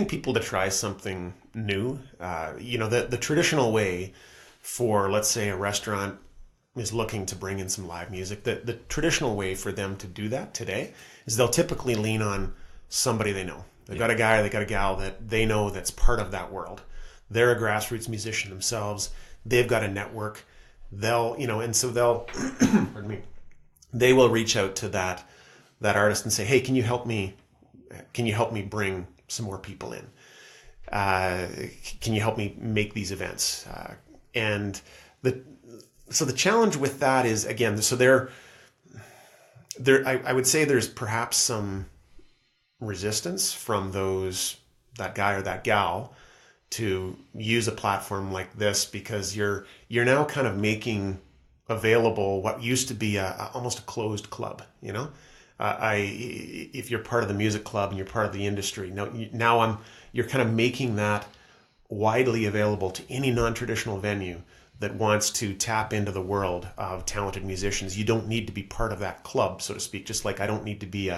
people to try something new. The traditional way for, let's say, a restaurant is looking to bring in some live music. The traditional way for them to do that today is they'll typically lean on somebody they know. They've got a guy or they got a gal that they know that's part of that world. They're a grassroots musician themselves. They've got a network. And so they'll, pardon me, they will reach out to that artist and say, hey, can you help me bring some more people in? Can you help me make these events? So the challenge with that is, again, so I would say there's perhaps some resistance from that guy or that gal to use a platform like this, because you're now kind of making available what used to be almost a closed club. If you're part of the music club and you're part of the industry, you're kind of making that widely available to any non-traditional venue that wants to tap into the world of talented musicians. You don't need to be part of that club, so to speak. Just like I don't need to be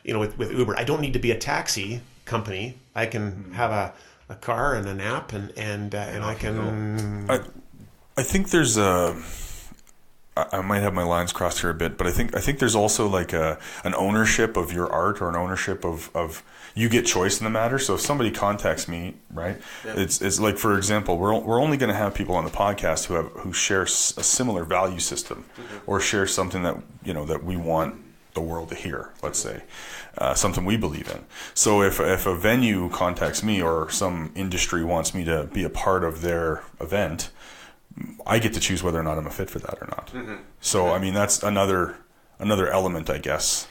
with Uber, I don't need to be a taxi company. I can have a car and an app, and I can. I think there's I might have my lines crossed here a bit, but I think there's also like an ownership of your art, or an ownership of you get choice in the matter. So if somebody contacts me, right, it's like, for example, we're only going to have people on the podcast who share a similar value system, or share something that that we want the world to hear. Let's say something we believe in. So if a venue contacts me, or some industry wants me to be a part of their event, I get to choose whether or not I'm a fit for that or not. Mm-hmm. So, I mean, that's another element, I guess.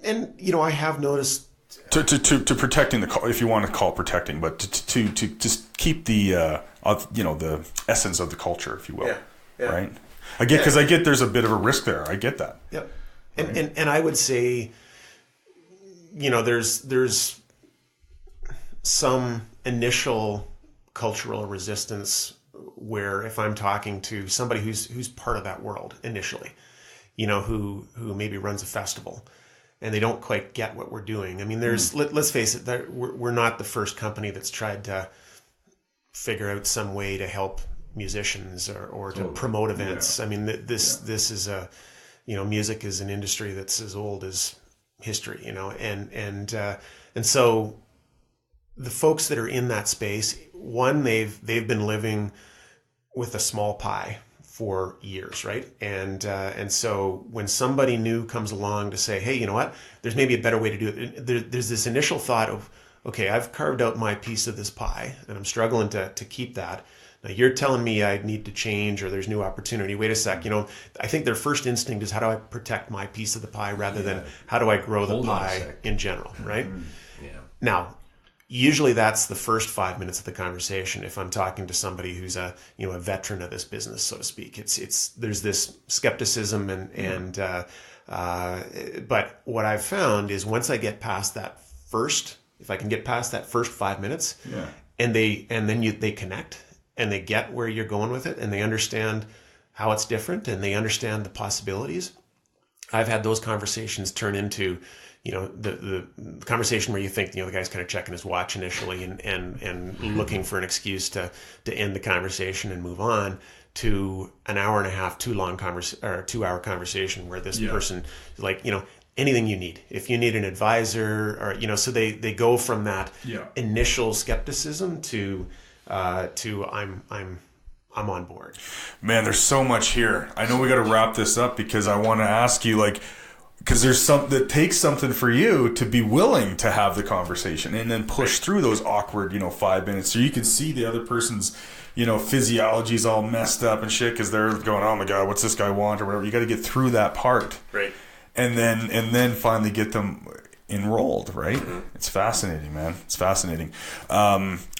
And I have noticed to protecting if you want to call it protecting, but to just keep the the essence of the culture, if you will. Yeah. Right. I get there's a bit of a risk there. I get that. Yep. Right? And I would say, there's some initial cultural resistance, where if I'm talking to somebody who's part of that world initially, who maybe runs a festival, and they don't quite get what we're doing. I mean, let's face it, we're not the first company that's tried to figure out some way to help musicians or to promote events. Yeah. I mean, this is music is an industry that's as old as history, and so the folks that are in that space, one, they've been living with a small pie for years, right? And so when somebody new comes along to say, hey, you know what, there's maybe a better way to do it. There's this initial thought of, okay, I've carved out my piece of this pie and I'm struggling to keep that. Now you're telling me I need to change, or there's new opportunity. Wait a sec. I think their first instinct is, how do I protect my piece of the pie rather than how do I grow the pie in general, right? Mm-hmm. Yeah. Now, usually that's the first 5 minutes of the conversation. If I'm talking to somebody who's a veteran of this business, so to speak, there's this skepticism but what I've found is once I get past if I can get past that first 5 minutes, and then they connect and they get where you're going with it, and they understand how it's different, and they understand the possibilities. I've had those conversations turn into, the conversation where you think, the guy's kind of checking his watch initially and looking for an excuse to end the conversation and move on, to an hour and a half, 2 hour conversation where this person is like, anything you need. If you need an advisor, or, so they go from that initial skepticism to I'm on board. Man, there's so much here. I know we got to wrap this up because I want to ask you, because there's something that takes something for you to be willing to have the conversation and then push through those awkward, 5 minutes, so you can see the other person's, physiology's all messed up and shit because they're going, oh my God, what's this guy want or whatever. You got to get through that part, right? And then finally get them enrolled, right? Mm-hmm. It's fascinating, man. It's fascinating.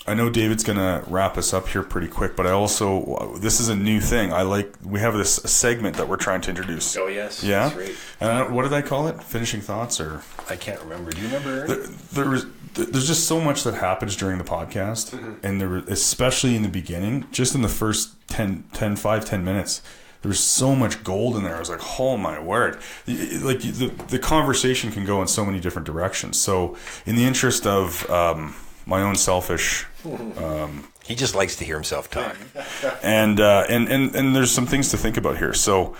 I know David's going to wrap us up here pretty quick, but this is a new thing. We have this segment that we're trying to introduce. Oh, yes. Yeah? That's right. What did I call it? Finishing thoughts? Or I can't remember. Do you remember? There's just so much that happens during the podcast, and especially in the beginning, just in the first 10 minutes, there's so much gold in there. I was like, oh my word. The conversation can go in so many different directions. So in the interest of my own selfish... he just likes to hear himself talk. And there's some things to think about here. So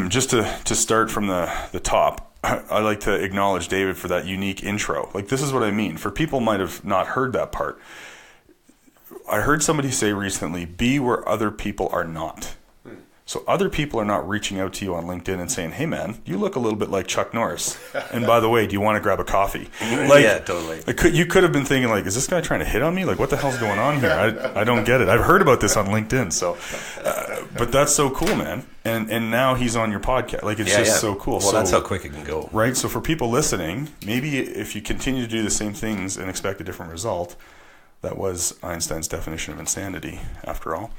just to start from the top, I like to acknowledge David for that unique intro. This is what I mean. For people might have not heard that part. I heard somebody say recently, be where other people are not. So other people are not reaching out to you on LinkedIn and saying, hey man, you look a little bit like Chuck Norris. And by the way, do you want to grab a coffee? Yeah, totally. You could have been thinking is this guy trying to hit on me? What the hell's going on here? I don't get it. I've heard about this on LinkedIn. So, but that's so cool, man. And now he's on your podcast. It's so cool. Well, that's how quick it can go. Right. So for people listening, maybe if you continue to do the same things and expect a different result, that was Einstein's definition of insanity after all.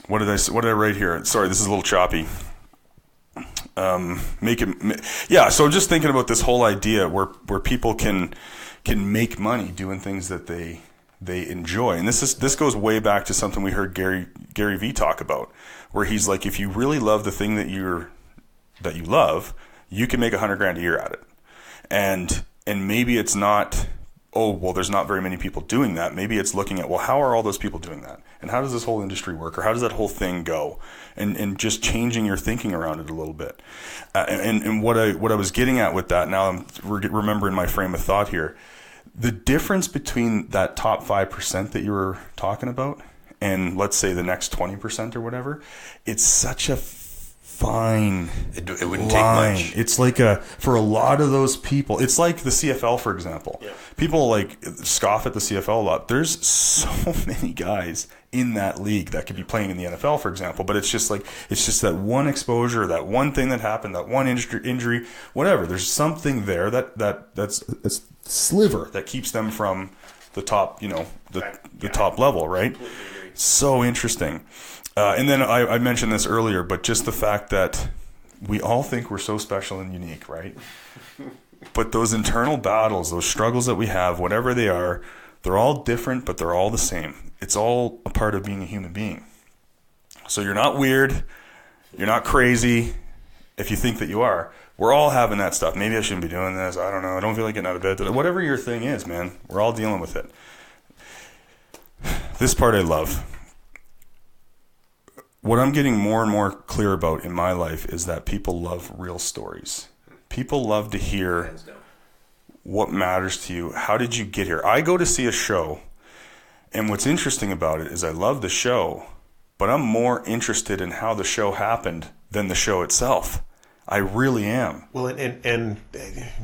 What did I write here? Sorry, this is a little choppy. So just thinking about this whole idea where people can make money doing things that they enjoy. And this goes way back to something we heard Gary Vee talk about, where he's like, if you really love the thing that you love, you can make $100,000 a year at it. And maybe it's not, oh, well, there's not very many people doing that. Maybe it's looking at, well, how are all those people doing that? And how does this whole industry work? Or how does that whole thing go? And just changing your thinking around it a little bit. And what I was getting at with that, now I'm remembering my frame of thought here. The difference between that top 5% that you were talking about and let's say the next 20% or whatever, it's such a fine it wouldn't line. Take much. It's for a lot of those people, it's like the CFL, for example. Yeah. People scoff at the CFL a lot. There's so many guys in that league that could be playing in the NFL, for example, but it's just that one exposure, that one thing that happened, that one injury, whatever. There's something there that's a sliver that keeps them from the top, the top level, right? So interesting. And then I mentioned this earlier, but just the fact that we all think we're so special and unique, right? But those internal battles, those struggles that we have, whatever they are, they're all different, but they're all the same. It's all a part of being a human being. So you're not weird. You're not crazy if you think that you are. We're all having that stuff. Maybe I shouldn't be doing this. I don't know. I don't feel like getting out of bed today. Whatever your thing is, man, we're all dealing with it. This part I love. What I'm getting more and more clear about in my life is that people love real stories. People love to hear what matters to you. How did you get here? I go to see a show, and what's interesting about it is I love the show, but I'm more interested in how the show happened than the show itself. I really am. Well, and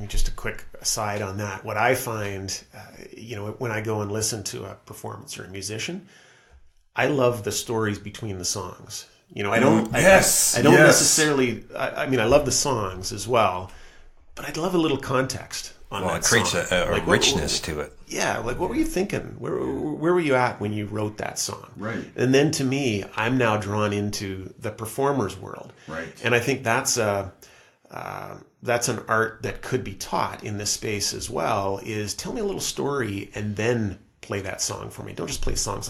just a quick aside on that. What I find, when I go and listen to a performance or a musician, I love the stories between the songs. I don't necessarily. I love the songs as well, but I'd love a little context on Well, that it creates song. a richness to it. Yeah, like what were you thinking? Where were you at when you wrote that song? Right. And then to me, I'm now drawn into the performer's world. Right. And I think that's an art that could be taught in this space as well. Is tell me a little story and then play that song for me. Don't just play song.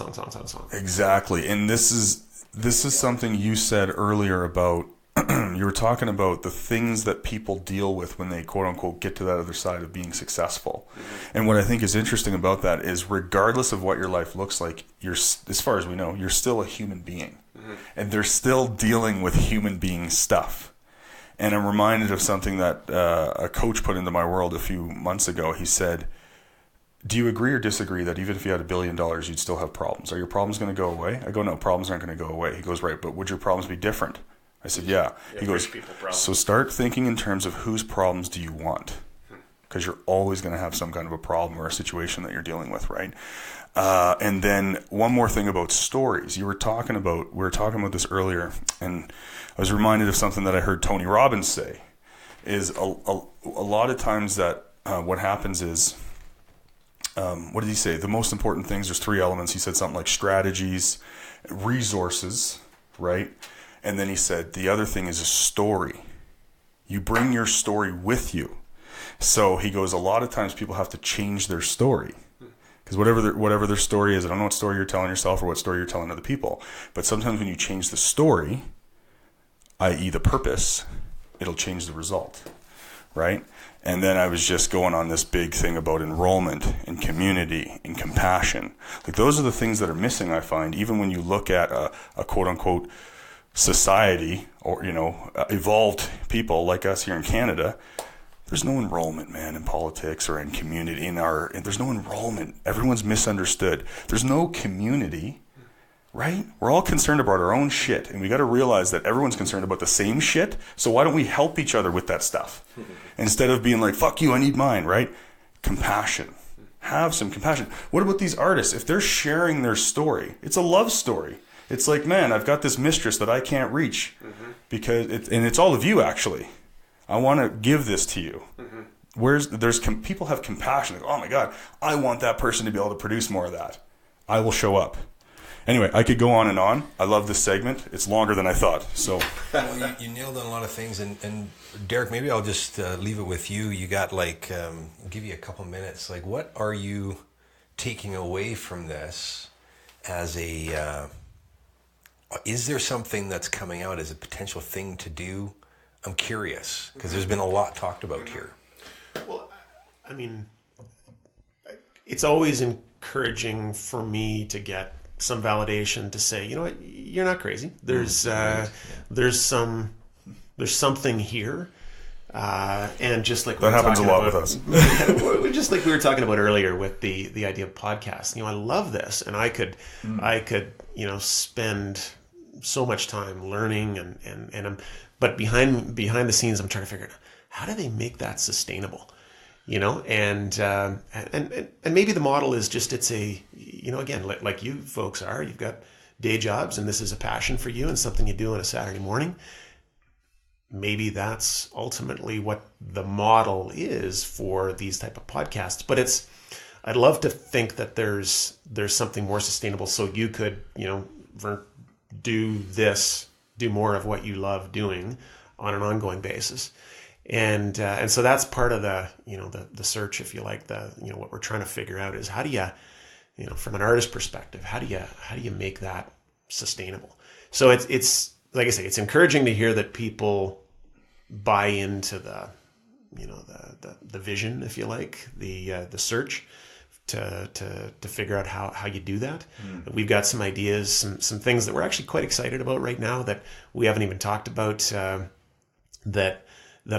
Exactly. And this is something you said earlier about. You were talking about the things that people deal with when they quote unquote get to that other side of being successful. Mm-hmm. And what I think is interesting about that is regardless of what your life looks like, as far as we know, you're still a human being. Mm-hmm. And they're still dealing with human being stuff. And I'm reminded of something that a coach put into my world a few months ago. He said, do you agree or disagree that even if you had $1 billion, you'd still have problems? Are your problems going to go away? I go, no, problems aren't going to go away. He goes, right, but would your problems be different? I said, yeah. He goes, so start thinking in terms of whose problems do you want? Because you're always going to have some kind of a problem or a situation that you're dealing with, right? And then one more thing about stories. We were talking about this earlier, and I was reminded of something that I heard Tony Robbins say, is a lot of times that what happens is, what did he say? The most important things, there's 3 elements. He said something like strategies, resources, right? And then he said, the other thing is a story. You bring your story with you. So he goes, a lot of times people have to change their story. Because whatever their story is, I don't know what story you're telling yourself or what story you're telling other people. But sometimes when you change the story, i.e. the purpose, it'll change the result, right? And then I was just going on this big thing about enrollment and community and compassion. Like those are the things that are missing, I find, even when you look at a quote-unquote society or, evolved people like us here in Canada. There's no enrollment, man, in politics or in community. There's no enrollment. Everyone's misunderstood. There's no community, right? We're all concerned about our own shit, and we got to realize that everyone's concerned about the same shit. So why don't we help each other with that stuff instead of being like, "Fuck you, I need mine," right? Compassion. Have some compassion. What about these artists? If they're sharing their story, it's a love story. It's like, man, I've got this mistress that I can't reach because it's all of you actually. I want to give this to you. Mm-hmm. People have compassion. Like, oh my God, I want that person to be able to produce more of that. I will show up. Anyway, I could go on and on. I love this segment. It's longer than I thought. So, well, you nailed on a lot of things. And Derek, maybe I'll just leave it with you. You got give you a couple minutes. Like, what are you taking away from this as a? Is there something that's coming out as a potential thing to do? I'm curious because there's been a lot talked about here. Well, I mean, it's always encouraging for me to get some validation to say, you know what, you're not crazy. There's something here. And just like that happens a lot with us, just like we were talking about earlier with the idea of podcasts. I love this, and I could spend so much time learning and but behind the scenes, I'm trying to figure out how do they make that sustainable, and maybe the model is just it's a again like you folks are, you've got day jobs and this is a passion for you and something you do on a Saturday morning. Maybe that's ultimately what the model is for these type of podcasts. But I'd love to think that there's something more sustainable. So you could, do more of what you love doing on an ongoing basis. And so that's part of the search, if you like, what we're trying to figure out is how do you, from an artist perspective, how do you make that sustainable? So it's like I say, it's encouraging to hear that people buy into the vision, if you like, the search to figure out how you do that. We've got some ideas, some things that we're actually quite excited about right now that we haven't even talked about, that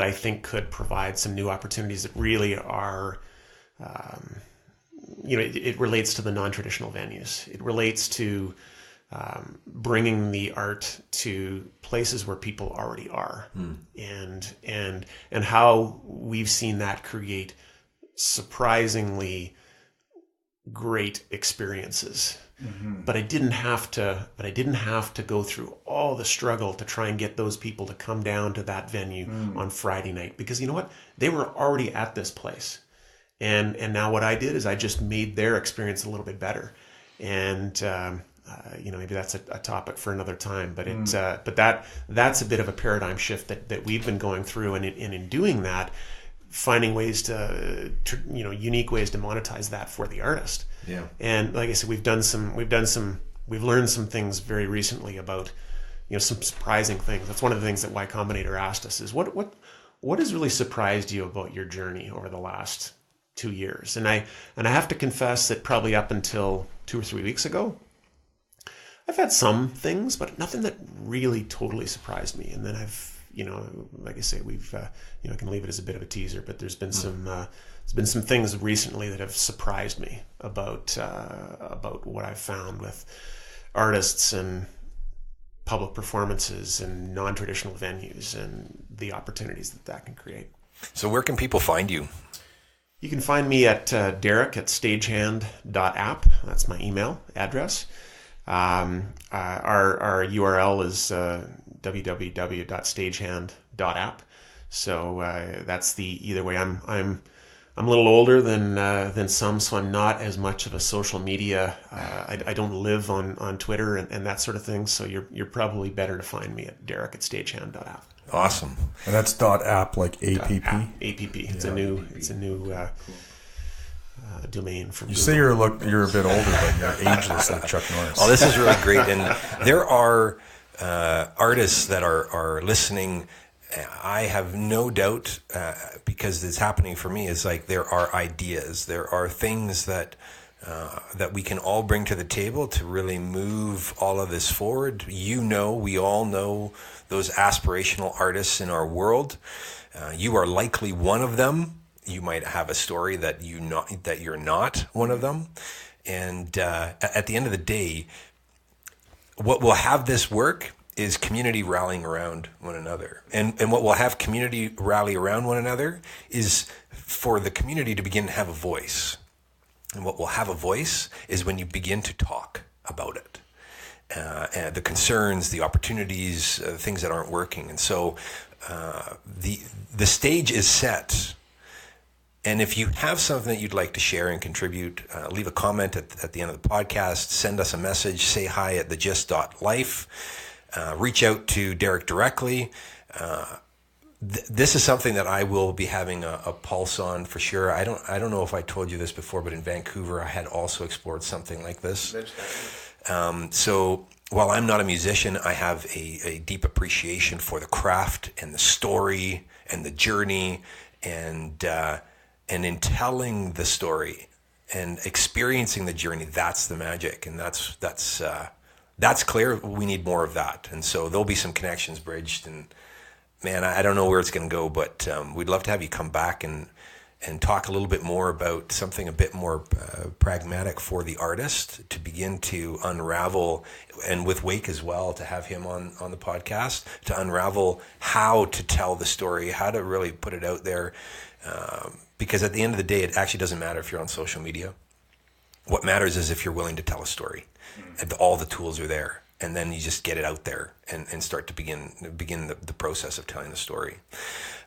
I think could provide some new opportunities that really are, it relates to the non-traditional venues. It relates to bringing the art to places where people already are, and how we've seen that create surprisingly great experiences. But I didn't have to go through all the struggle to try and get those people to come down to that venue on Friday night, because you know what, they were already at this place. And now what I did is I just made their experience a little bit better. And, maybe that's a topic for another time, but that's a bit of a paradigm shift that we've been going through. And in doing that, finding ways to unique ways to monetize that for the artist. Yeah. And like I said, we've learned some things very recently about, some surprising things. That's one of the things that Y Combinator asked us is what has really surprised you about your journey over the last 2 years? And I have to confess that probably up until 2 or 3 weeks ago, I've had some things, but nothing that really totally surprised me. And then I've, like I say, we've, I can leave it as a bit of a teaser, but there's been some things recently that have surprised me about what I've found with artists and public performances and non-traditional venues and the opportunities that can create. So where can people find you? You can find me at Derek at stagehand.app. That's my email address. Our URL is www.stagehand.app. So that's either way. I'm a little older than some, so I'm not as much of a social media. I don't live on Twitter and that sort of thing. So you're probably better to find me at Derek at stagehand.app. Awesome. And that's .app like app. App. It's a new domain from You Google. say you're a bit older, but you're ageless like Chuck Norris. Oh, this is really great. And there are artists that are listening. I have no doubt, because it's happening for me, is like there are ideas. There are things that we can all bring to the table to really move all of this forward. We all know those aspirational artists in our world. You are likely one of them. You might have a story that you're not one of them. And at the end of the day, what will have this work is community rallying around one another. And what will have community rally around one another is for the community to begin to have a voice. And what will have a voice is when you begin to talk about it. And the concerns, the opportunities, things that aren't working. And so the stage is set. And if you have something that you'd like to share and contribute, leave a comment at the end of the podcast, send us a message, say hi at GYST.life, reach out to Derek directly. This is something that I will be having a pulse on for sure. I don't know if I told you this before, but in Vancouver, I had also explored something like this. So while I'm not a musician, I have a deep appreciation for the craft and the story and the journey and in telling the story and experiencing the journey, that's the magic. And that's clear. We need more of that. And so there'll be some connections bridged. And man, I don't know where it's going to go, but we'd love to have you come back and talk a little bit more about something a bit more pragmatic for the artist to begin to unravel, and with Wake as well, to have him on the podcast, to unravel how to tell the story, how to really put it out there. Because at the end of the day, it actually doesn't matter if you're on social media. What matters is if you're willing to tell a story. And all the tools are there. And then you just get it out there and start to begin the process of telling the story.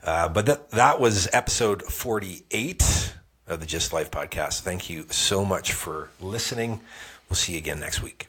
But that was episode 48 of the GYST Life podcast. Thank you so much for listening. We'll see you again next week.